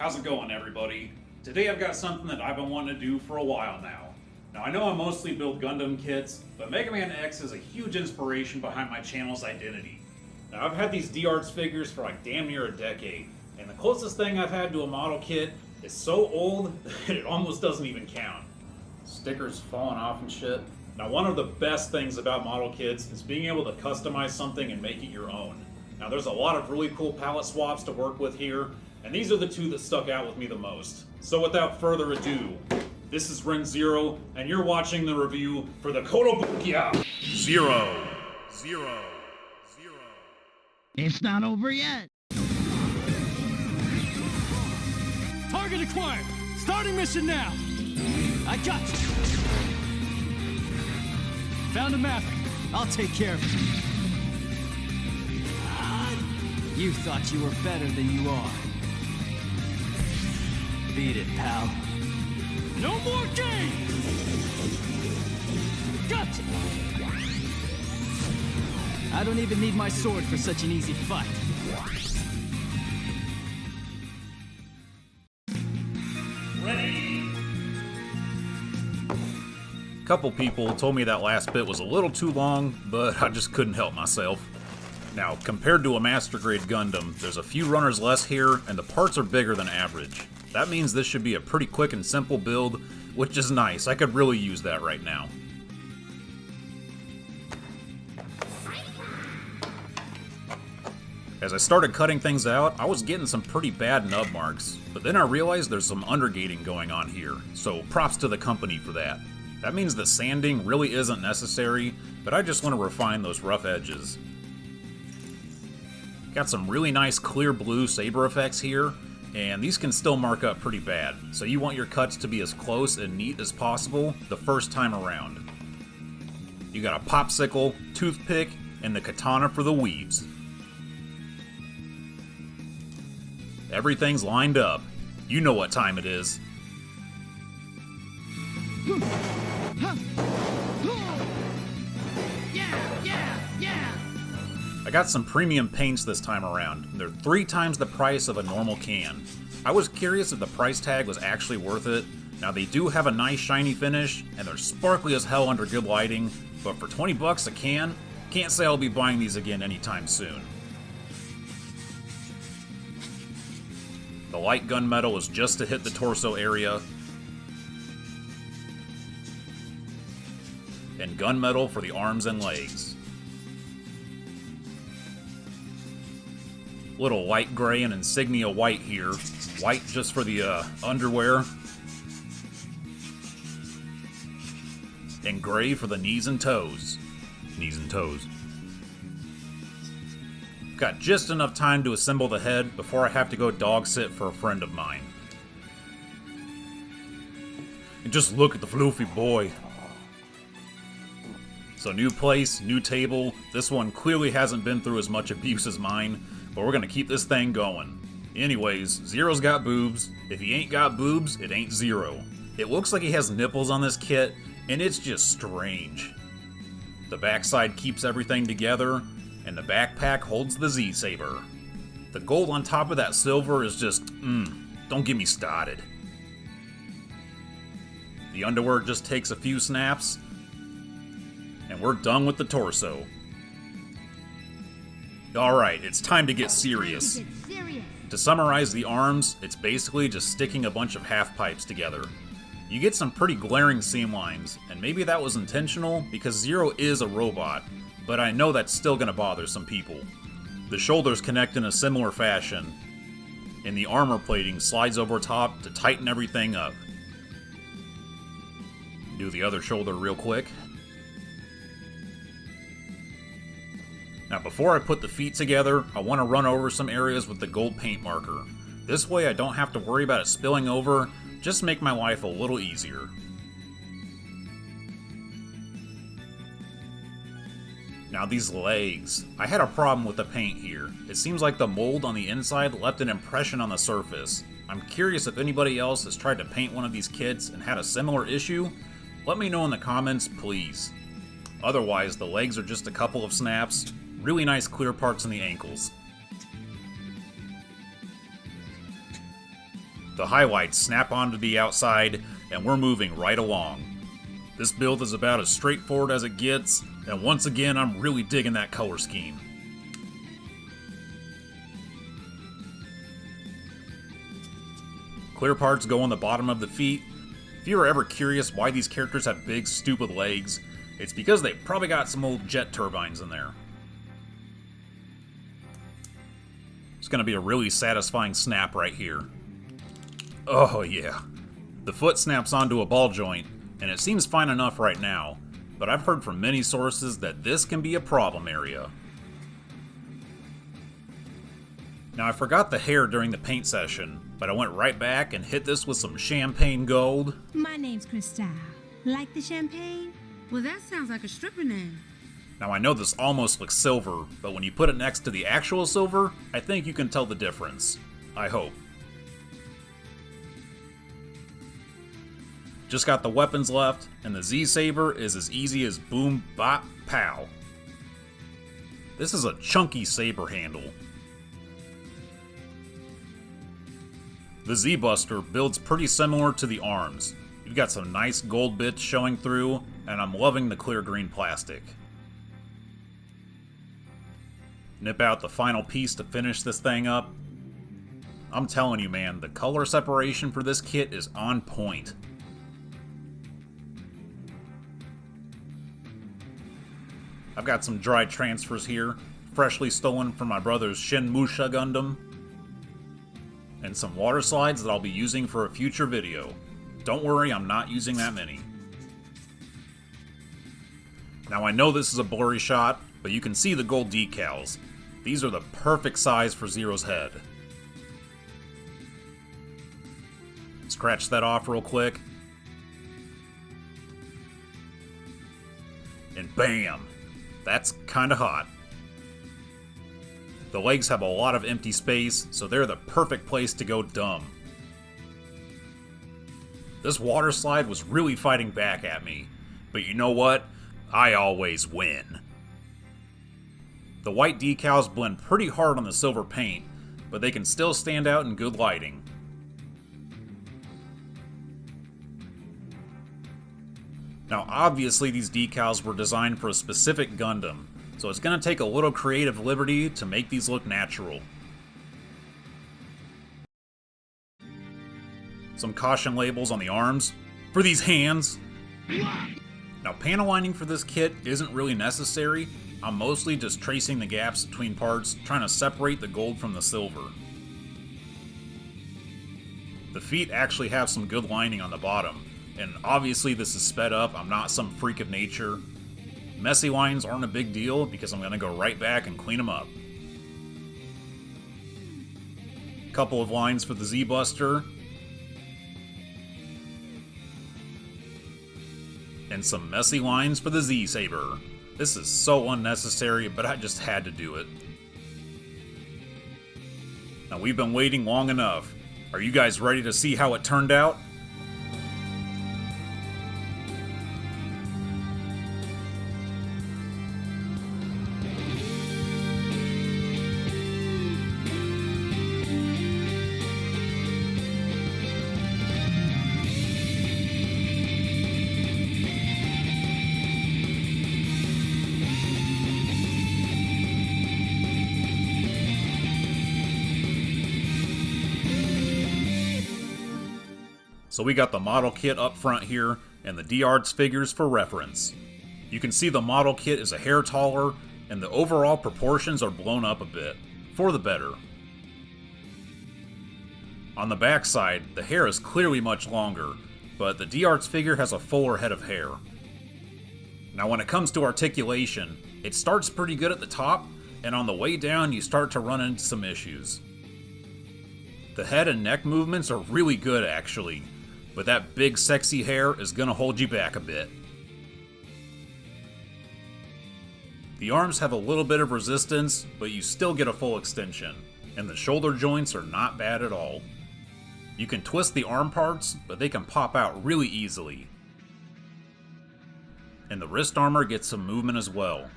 How's it going, everybody? Today I've got something that I've been wanting to do for a while now. Now I know I mostly build Gundam kits, but MegaManX is a huge inspiration behind my channel's identity. Now I've had these D-Arts figures for like damn near a decade, and the closest thing I've had to a model kit is so old that it almost doesn't even count. Stickers falling off and shit. Now one of the best things about model kits is being able to customize something and make it your own. Now there's a lot of really cool palette swaps to work with here, and these are the two that stuck out with me the most. So without further ado, this is RynZero, and you're watching the review for the Kotobukiya Zero. It's not over yet. Target acquired. Starting mission now. I got you. Found a map. I'll take care of it. You thought you were better than you are. Beat it, pal. No more games! Gotcha! I don't even need my sword for such an easy fight. Ready? A couple people told me that last bit was a little too long, but I just couldn't help myself. Now, compared to a Master Grade Gundam, there's a few runners less here, and the parts are bigger than average. That means this should be a pretty quick and simple build, which is nice. I could really use that right now. As I started cutting things out, I was getting some pretty bad nub marks, but then I realized there's some undergating going on here, so props to the company for that. That means that sanding really isn't necessary, but I just want to refine those rough edges. Got some really nice clear blue saber effects here, and these can still mark up pretty bad, so you want your cuts to be as close and neat as possible the first time around. You got a popsicle, toothpick, and the katana for the weaves. Everything's lined up. You know what time it is. I got some premium paints this time around. They're 3 times the price of a normal can. I was curious if the price tag was actually worth it. Now they do have a nice shiny finish, and they're sparkly as hell under good lighting, but for 20 bucks a can, can't say I'll be buying these again anytime soon. The light gunmetal is just to hit the torso area, and gunmetal for the arms and legs. Little light gray and insignia white here. White just for the underwear. And gray for the knees and toes. Knees and toes. Got just enough time to assemble the head before I have to go dog sit for a friend of mine. And just look at the floofy boy. So new place, new table. This one clearly hasn't been through as much abuse as mine, but we're gonna keep this thing going. Anyways, Zero's got boobs. If he ain't got boobs, it ain't Zero. It looks like he has nipples on this kit, and it's just strange. The backside keeps everything together, and the backpack holds the Z-Saber. The gold on top of that silver is just, don't get me started. The underwear just takes a few snaps, and we're done with the torso. Alright, it's time to get serious. To summarize the arms, it's basically just sticking a bunch of half pipes together. You get some pretty glaring seam lines, and maybe that was intentional because Zero is a robot, but I know that's still gonna bother some people. The shoulders connect in a similar fashion, and the armor plating slides over top to tighten everything up. Do the other shoulder real quick. Now before I put the feet together, I want to run over some areas with the gold paint marker. This way I don't have to worry about it spilling over, just make my life a little easier. Now these legs. I had a problem with the paint here. It seems like the mold on the inside left an impression on the surface. I'm curious if anybody else has tried to paint one of these kits and had a similar issue. Let me know in the comments, please. Otherwise, the legs are just a couple of snaps. Really nice clear parts in the ankles. The highlights snap onto the outside, and we're moving right along. This build is about as straightforward as it gets, and once again I'm really digging that color scheme. Clear parts go on the bottom of the feet. If you were ever curious why these characters have big, stupid legs, it's because they probably got some old jet turbines in there. It's gonna be a really satisfying snap right here. Oh yeah. The foot snaps onto a ball joint, and it seems fine enough right now, but I've heard from many sources that this can be a problem area. Now I forgot the hair during the paint session, but I went right back and hit this with some champagne gold. My name's Cristal. Like the champagne? Well, that sounds like a stripper name. Now I know this almost looks silver, but when you put it next to the actual silver, I think you can tell the difference. I hope. Just got the weapons left, and the Z-Saber is as easy as boom, bop, pow. This is a chunky saber handle. The Z-Buster builds pretty similar to the arms. You've got some nice gold bits showing through, and I'm loving the clear green plastic. Nip out the final piece to finish this thing up. I'm telling you, man, the color separation for this kit is on point. I've got some dry transfers here, freshly stolen from my brother's Shin Musha Gundam, and some water slides that I'll be using for a future video. Don't worry, I'm not using that many. Now I know this is a blurry shot, but you can see the gold decals. These are the perfect size for Zero's head. Scratch that off real quick. And bam! That's kinda hot. The legs have a lot of empty space, so they're the perfect place to go dumb. This water slide was really fighting back at me, but you know what? I always win. The white decals blend pretty hard on the silver paint, but they can still stand out in good lighting. Now obviously these decals were designed for a specific Gundam, so it's going to take a little creative liberty to make these look natural. Some caution labels on the arms. For these hands! Now panel lining for this kit isn't really necessary. I'm mostly just tracing the gaps between parts, trying to separate the gold from the silver. The feet actually have some good lining on the bottom, and obviously this is sped up, I'm not some freak of nature. Messy lines aren't a big deal because I'm going to go right back and clean them up. Couple of lines for the Z-Buster. And some messy lines for the Z-Saber. This is so unnecessary, but I just had to do it. Now we've been waiting long enough. Are you guys ready to see how it turned out? So we got the model kit up front here, and the D-Arts figures for reference. You can see the model kit is a hair taller, and the overall proportions are blown up a bit, for the better. On the back side, the hair is clearly much longer, but the D-Arts figure has a fuller head of hair. Now when it comes to articulation, it starts pretty good at the top, and on the way down you start to run into some issues. The head and neck movements are really good actually, but that big sexy hair is gonna hold you back a bit. The arms have a little bit of resistance, but you still get a full extension, and the shoulder joints are not bad at all. You can twist the arm parts, but they can pop out really easily. And the wrist armor gets some movement as well.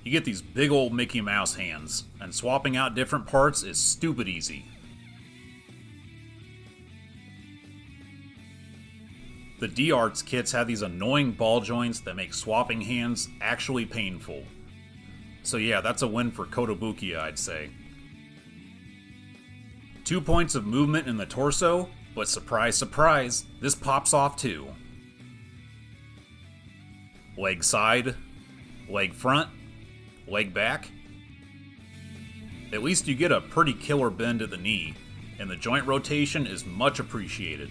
You get these big old Mickey Mouse hands, and swapping out different parts is stupid easy. The D-Arts kits have these annoying ball joints that make swapping hands actually painful. So yeah, that's a win for Kotobukiya, I'd say. 2 points of movement in the torso, but surprise, surprise, this pops off too. Leg side, leg front, leg back. At least you get a pretty killer bend at the knee, and the joint rotation is much appreciated.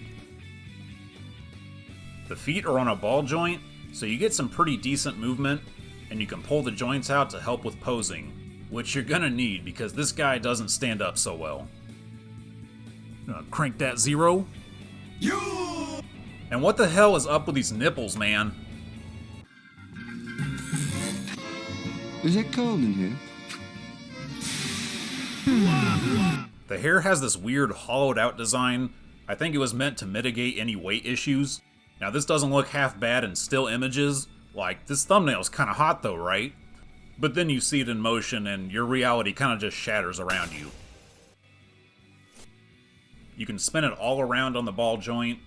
The feet are on a ball joint, so you get some pretty decent movement, and you can pull the joints out to help with posing, which you're gonna need because this guy doesn't stand up so well. Crank that zero. And what the hell is up with these nipples, man? Is it cold in here? The hair has this weird hollowed out design. I think it was meant to mitigate any weight issues. Now this doesn't look half bad in still images. Like, this thumbnail's kinda hot though, right? But then you see it in motion and your reality kinda just shatters around you. You can spin it all around on the ball joint,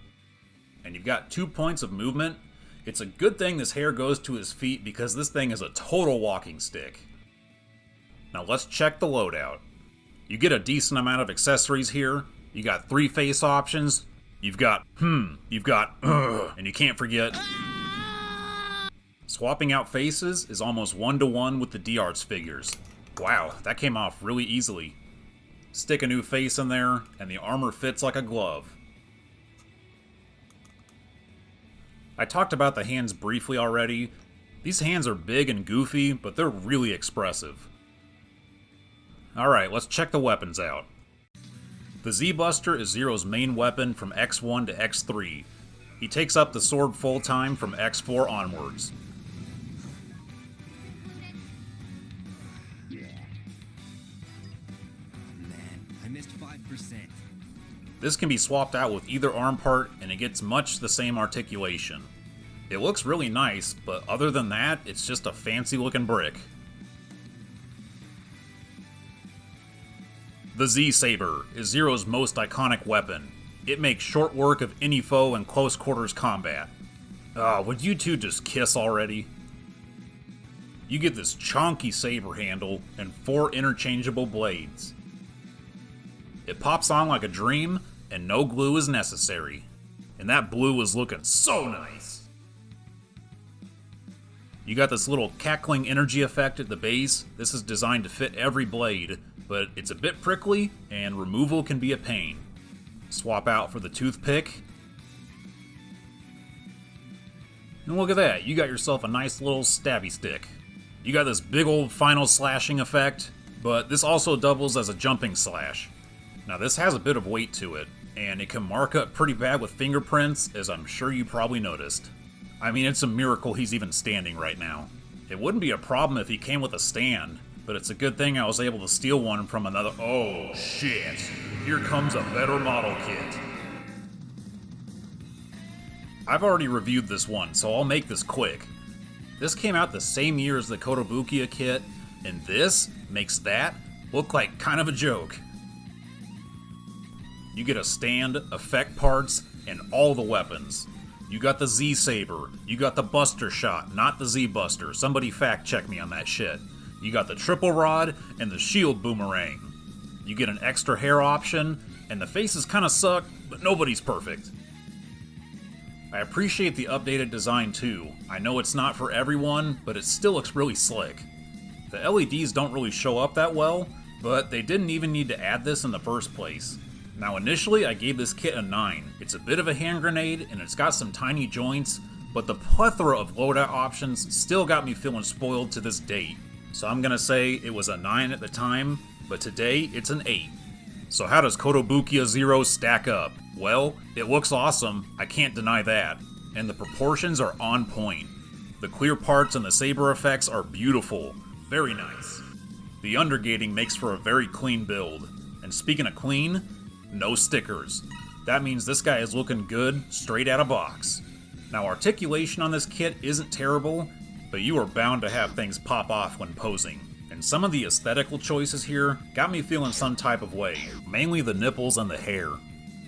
and you've got 2 points of movement. It's a good thing this hair goes to his feet because this thing is a total walking stick. Now let's check the loadout. You get a decent amount of accessories here. You got 3 face options. You've got, and you can't forget. Swapping out faces is almost 1-to-1 with the D-Arts figures. Wow, that came off really easily. Stick a new face in there, and the armor fits like a glove. I talked about the hands briefly already. These hands are big and goofy, but they're really expressive. Alright, let's check the weapons out. The Z-Buster is Zero's main weapon from X1 to X3. He takes up the sword full time from X4 onwards. I missed 5%. This can be swapped out with either arm part, and it gets much the same articulation. It looks really nice, but other than that, it's just a fancy looking brick. The Z-Saber is Zero's most iconic weapon. It makes short work of any foe in close quarters combat. Would you two just kiss already? You get this chonky saber handle and 4 interchangeable blades. It pops on like a dream, and no glue is necessary. And that blue is looking so nice! You got this little cackling energy effect at the base. This is designed to fit every blade, but it's a bit prickly, and removal can be a pain. Swap out for the toothpick. And look at that, you got yourself a nice little stabby stick. You got this big old final slashing effect, but this also doubles as a jumping slash. Now this has a bit of weight to it, and it can mark up pretty bad with fingerprints, as I'm sure you probably noticed. I mean, it's a miracle he's even standing right now. It wouldn't be a problem if he came with a stand, but it's a good thing I was able to steal one from another— oh shit, here comes a better model kit. I've already reviewed this one, so I'll make this quick. This came out the same year as the Kotobukiya kit, and this makes that look like kind of a joke. You get a stand, effect parts, and all the weapons. You got the Z-Saber, you got the Buster Shot, not the Z-Buster. Somebody fact check me on that shit. You got the Triple Rod and the Shield Boomerang. You get an extra hair option, and the faces kinda suck, but nobody's perfect. I appreciate the updated design too. I know it's not for everyone, but it still looks really slick. The LEDs don't really show up that well, but they didn't even need to add this in the first place. Now initially I gave this kit a 9. It's a bit of a hand grenade and it's got some tiny joints, but the plethora of loadout options still got me feeling spoiled to this date. So I'm gonna say it was a 9 at the time, but today it's an 8. So how does Kotobukiya Zero stack up? Well, it looks awesome, I can't deny that, and the proportions are on point. The clear parts and the saber effects are beautiful, very nice. The undergating makes for a very clean build, and speaking of clean, no stickers. That means this guy is looking good straight out of box. Now articulation on this kit isn't terrible, but you are bound to have things pop off when posing. And some of the aesthetical choices here got me feeling some type of way, mainly the nipples and the hair.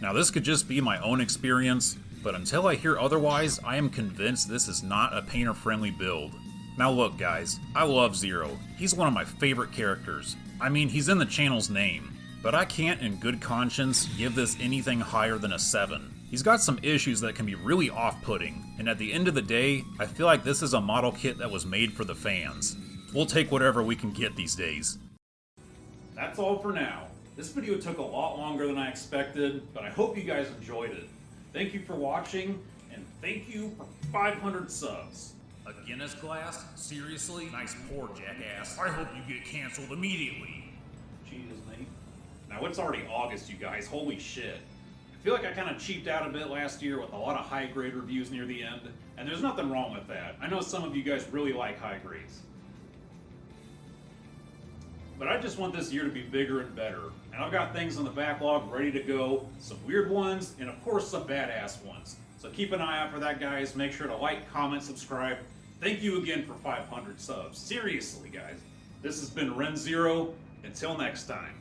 Now this could just be my own experience, but until I hear otherwise, I am convinced this is not a painter-friendly build. Now look guys, I love Zero. He's one of my favorite characters. I mean, he's in the channel's name. But I can't in good conscience give this anything higher than a 7. He's got some issues that can be really off-putting, and at the end of the day, I feel like this is a model kit that was made for the fans. We'll take whatever we can get these days. That's all for now. This video took a lot longer than I expected, but I hope you guys enjoyed it. Thank you for watching, and thank you for 500 subs. A Guinness glass? Seriously? Nice pour, jackass. I hope you get canceled immediately. Jesus, mate. Now it's already August, you guys. Holy shit. I feel like I kind of cheaped out a bit last year with a lot of high grade reviews near the end, and there's nothing wrong with that. I know some of you guys really like high grades. But I just want this year to be bigger and better, and I've got things in the backlog ready to go, some weird ones, and of course some badass ones. So keep an eye out for that, guys. Make sure to like, comment, subscribe. Thank you again for 500 subs. Seriously, guys. This has been RynZero. Until next time.